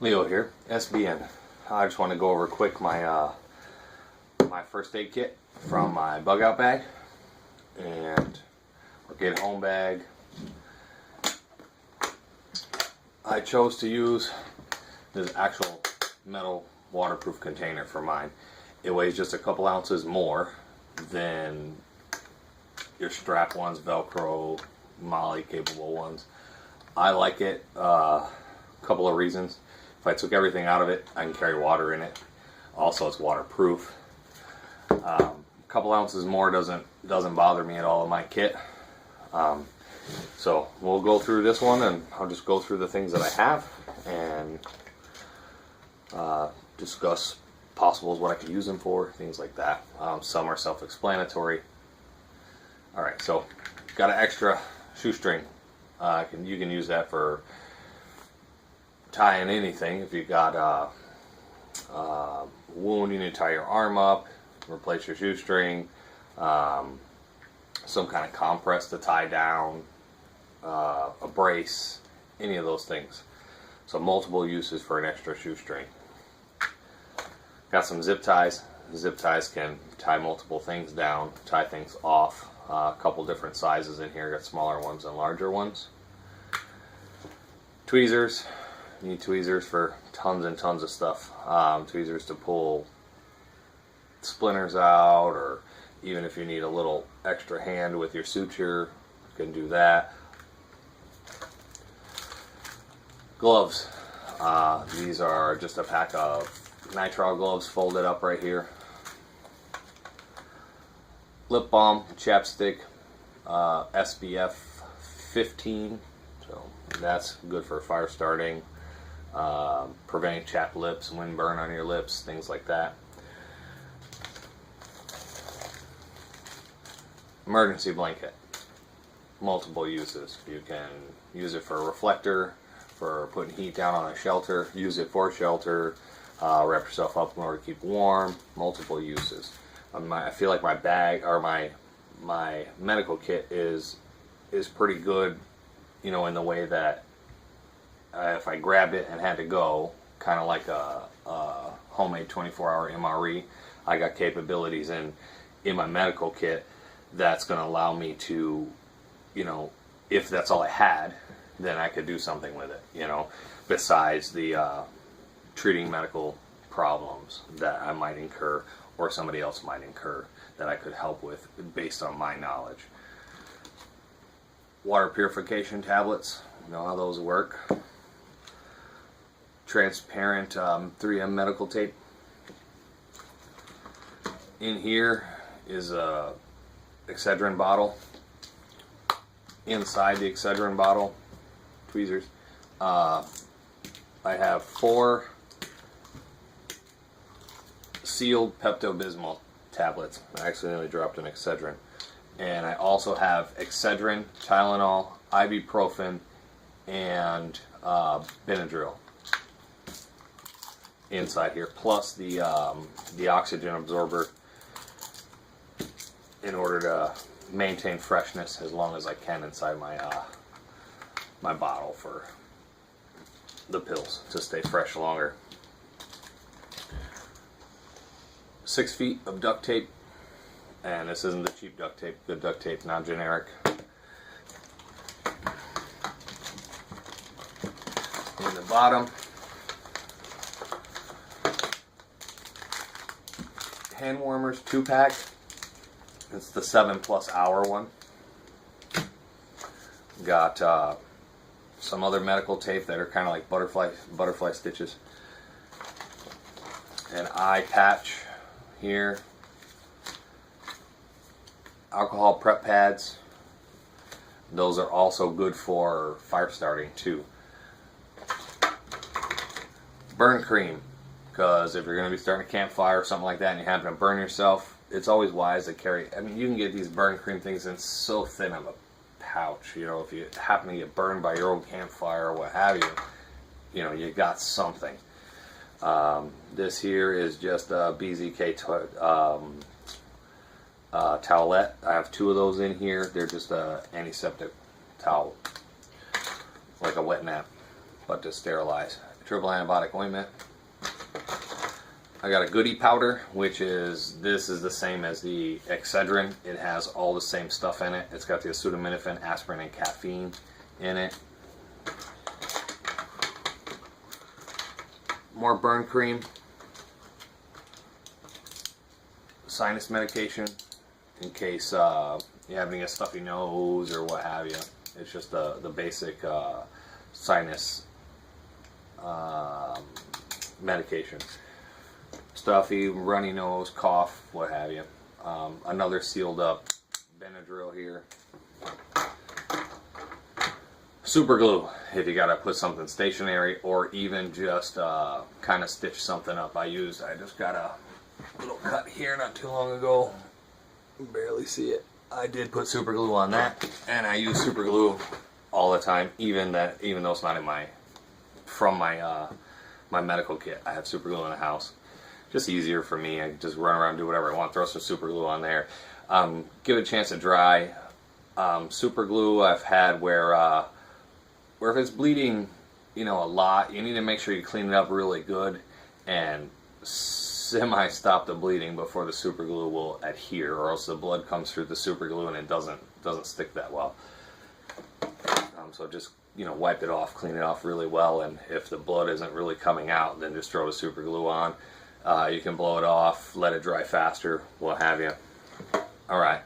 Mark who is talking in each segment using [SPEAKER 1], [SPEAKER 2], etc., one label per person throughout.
[SPEAKER 1] Leo here, SBN. I just want to go over quick my first aid kit from my bug out bag and or get home bag. I chose to use this actual metal waterproof container for mine. It weighs just a couple ounces more than your strap ones, Velcro, Molly capable ones. I like it. Couple of reasons. If I took everything out of it, I can carry water in it. Also, it's waterproof. A couple ounces more doesn't bother me at all in my kit. So we'll go through this one, and I'll just go through the things that I have and discuss possibles, what I could use them for, things like that. Some are self-explanatory. All right, so got an extra shoestring. You can use that for tying anything. If you've got a wound, you need to tie your arm up, replace your shoestring, some kind of compress to tie down, a brace, any of those things. So multiple uses for an extra shoestring. Got some zip ties. Zip ties can tie multiple things down, tie things off. A couple different sizes in here. Got smaller ones and larger ones. Tweezers. You need tweezers for tons and tons of stuff. Tweezers to pull splinters out, or even if you need a little extra hand with your suture, you can do that. Gloves. These are just a pack of nitrile gloves folded up right here. Lip balm, chapstick, SPF 15. So that's good for fire starting. Preventing chapped lips, windburn on your lips, things like that. Emergency blanket. Multiple uses. You can use it for a reflector, for putting heat down on a shelter, use it for shelter, wrap yourself up in order to keep warm. Multiple uses. I feel like my bag, or my medical kit is pretty good, you know, in the way that if I grabbed it and had to go, kind of like a homemade 24-hour MRE, I got capabilities in my medical kit that's going to allow me to, you know, if that's all I had, then I could do something with it, you know, besides the treating medical problems that I might incur or somebody else might incur that I could help with based on my knowledge. Water purification tablets, you know how those work. Transparent 3M medical tape. In here is a Excedrin bottle. Inside the Excedrin bottle, tweezers, I have 4 sealed Pepto-Bismol tablets. I accidentally dropped an Excedrin. And I also have Excedrin, Tylenol, ibuprofen, and Benadryl inside here, plus the oxygen absorber in order to maintain freshness as long as I can inside my my bottle for the pills to stay fresh longer. 6 feet of duct tape, and this isn't the cheap duct tape, good duct tape, not generic. In the bottom, hand warmers 2-pack. It's the 7+ hour one. Got some other medical tape that are kind of like butterfly stitches. An eye patch here. Alcohol prep pads. Those are also good for fire starting too. Burn cream, because if you're going to be starting a campfire or something like that and you happen to burn yourself, it's always wise to carry. I mean, you can get these burn cream things in so thin of a pouch. You know, if you happen to get burned by your own campfire or what have you, you know, you got something. This here is just a BZK towelette. I have 2 of those in here. They're just a antiseptic towel, like a wet nap, but to sterilize. triple antibiotic ointment. I got a goodie powder, which is, this is the same as the Excedrin. It has all the same stuff in it. It's got the acetaminophen, aspirin, and caffeine in it. More burn cream. Sinus medication, in case you have any stuffy nose or what have you. It's just the basic sinus medication. Stuffy, runny nose, cough, what have you. Another sealed up Benadryl here. Super glue, if you gotta put something stationary or even just kind of stitch something up. I just got a little cut here not too long ago. You can barely see it. I did put super glue on that, and I use super glue all the time, even though it's not in my medical kit. I have super glue in the house. Just easier for me. I just run around and do whatever I want. Throw some super glue on there. Give it a chance to dry. Super glue I've had where if it's bleeding, a lot, you need to make sure you clean it up really good and semi-stop the bleeding before the super glue will adhere, or else the blood comes through the super glue and it doesn't stick that well. So just wipe it off, clean it off really well, and if the blood isn't really coming out, then just throw the super glue on. You can blow it off, let it dry faster, what have you. Alright,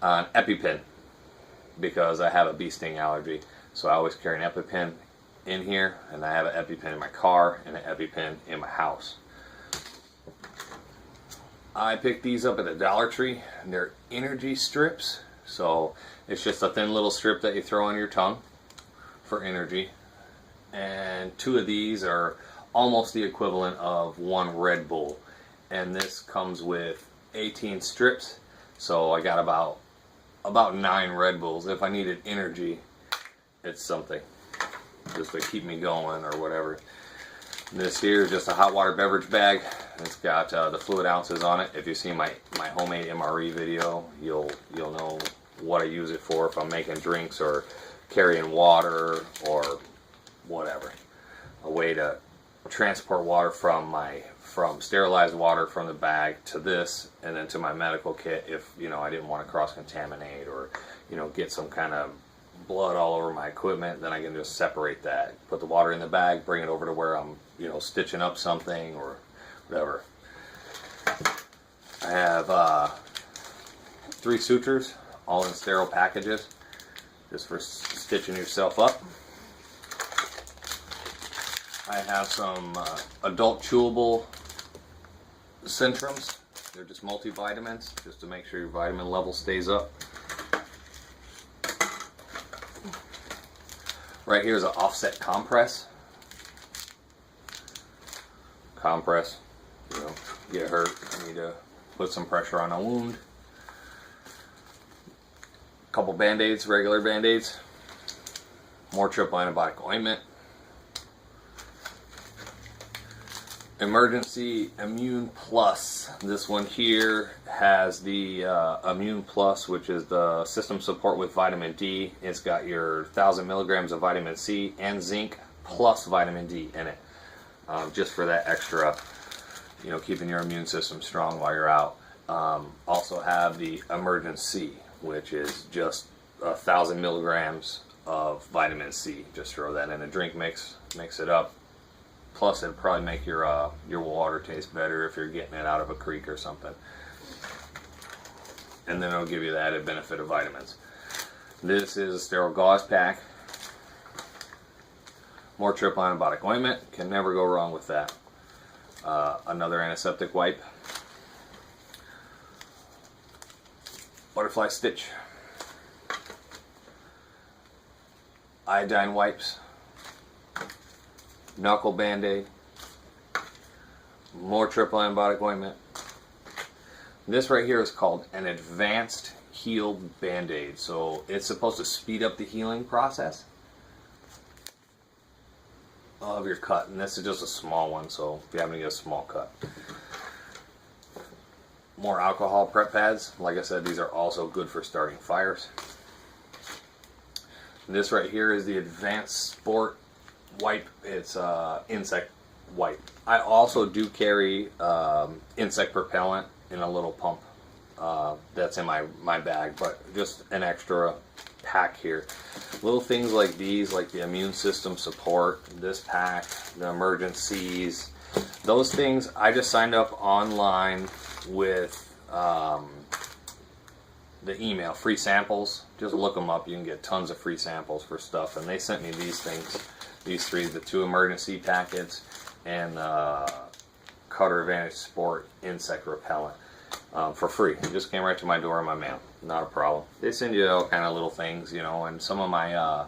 [SPEAKER 1] EpiPen, because I have a bee sting allergy, so I always carry an EpiPen in here, and I have an EpiPen in my car and an EpiPen in my house. I picked these up at the Dollar Tree, and they're energy strips, so it's just a thin little strip that you throw on your tongue for energy, and 2 of these are almost the equivalent of 1 Red Bull, and this comes with 18 strips, so I got about 9 Red Bulls. If I needed energy, it's something just to keep me going or whatever. This here is just a hot water beverage bag. It's got the fluid ounces on it. If you see my homemade MRE video, you'll know what I use it for, if I'm making drinks or carrying water or whatever. A way to transport water from sterilized water from the bag to this, and then to my medical kit if I didn't want to cross-contaminate or get some kind of blood all over my equipment. Then I can just separate that, put the water in the bag, bring it over to where I'm stitching up something or whatever. I have 3 sutures, all in sterile packages, just for stitching yourself up. I have some adult chewable Centrums. They're just multivitamins, just to make sure your vitamin level stays up. Right here is an offset compress. Get hurt, you need to put some pressure on a wound. A couple band-aids, regular band-aids. More triple antibiotic ointment. Emergency Immune Plus. This one here has the Immune Plus, which is the system support with vitamin D. It's got your 1,000 milligrams of vitamin C and zinc plus vitamin D in it, just for that extra, keeping your immune system strong while you're out. Also have the Emergen-C, which is just 1,000 milligrams of vitamin C. Just throw that in a drink mix it up. Plus, it'd probably make your water taste better if you're getting it out of a creek or something. And then it'll give you the added benefit of vitamins. This is a sterile gauze pack. More triple antibiotic ointment. Can never go wrong with that. Another antiseptic wipe. Butterfly stitch. Iodine wipes. Knuckle band-aid. More triple antibiotic ointment. This right here is called an advanced heal band-aid. So it's supposed to speed up the healing process of your cut. And this is just a small one, so if you happen to get a small cut. More alcohol prep pads. Like I said, these are also good for starting fires. This right here is the Advanced Sport wipe. It's insect wipe. I also do carry insect repellent in a little pump that's in my bag, but just an extra pack here. Little things like these, like the immune system support, this pack, the emergencies, those things, I just signed up online with the email, free samples. Just look them up. You can get tons of free samples for stuff. And they sent me these things, these three, the 2 emergency packets and Cutter Advantage Sport insect repellent for free. It just came right to my door in my mail. Not a problem. They send you all kind of little things, you know, and some of my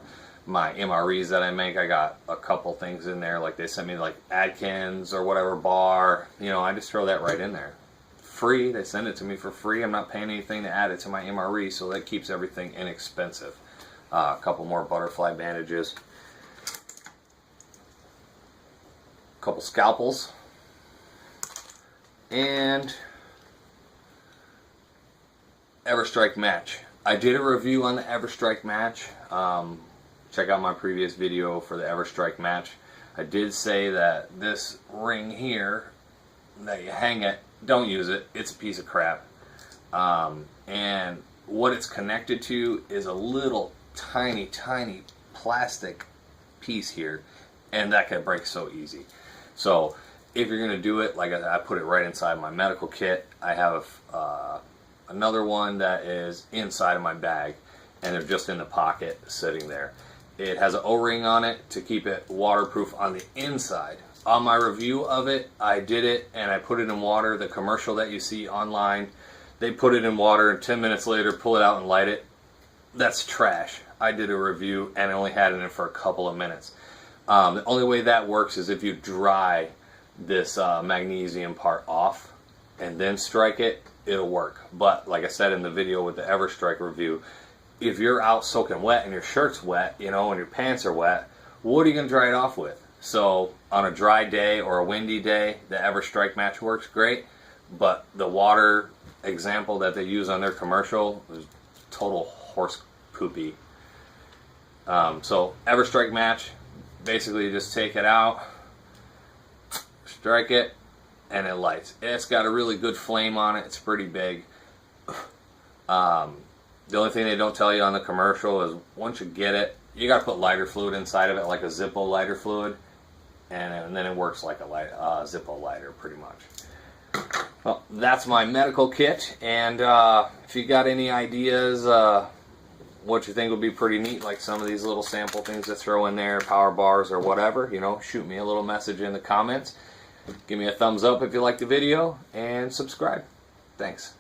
[SPEAKER 1] my MREs that I make, I got a couple things in there. Like they sent me like Adkins or whatever bar, you know, I just throw that right in there. Free, they send it to me for free. I'm not paying anything to add it to my MRE, so that keeps everything inexpensive. A couple more butterfly bandages, a couple scalpels, and EverStrike Match. I did a review on the EverStrike Match. Check out my previous video for the EverStrike Match. I did say that this ring here that you hang it, don't use it. It's a piece of crap. And what it's connected to is a little tiny plastic piece here, and that can break so easy. So if you're going to do it, like I put it right inside my medical kit. I have another one that is inside of my bag, and they're just in the pocket sitting there. It has an O-ring on it to keep it waterproof on the inside. On my review of it, I did it and I put it in water. The commercial that you see online, they put it in water and 10 minutes later pull it out and light it. That's trash. I did a review and I only had it in for a couple of minutes. The only way that works is if you dry this magnesium part off and then strike it, it'll work. But like I said in the video with the EverStrike review, if you're out soaking wet and your shirt's wet, you know, and your pants are wet, what are you going to dry it off with? So on a dry day or a windy day, the EverStrike Match works great, but the water example that they use on their commercial is total horse poopy. So EverStrike Match, basically you just take it out, strike it, and it lights. It's got a really good flame on it. It's pretty big. The only thing they don't tell you on the commercial is once you get it, you got to put lighter fluid inside of it, like a Zippo lighter fluid, and then it works like a Zippo lighter pretty much. Well, that's my medical kit, and if you got any ideas what you think would be pretty neat, like some of these little sample things to throw in there, power bars or whatever, you know, shoot me a little message in the comments. Give me a thumbs up if you like the video, and subscribe. Thanks.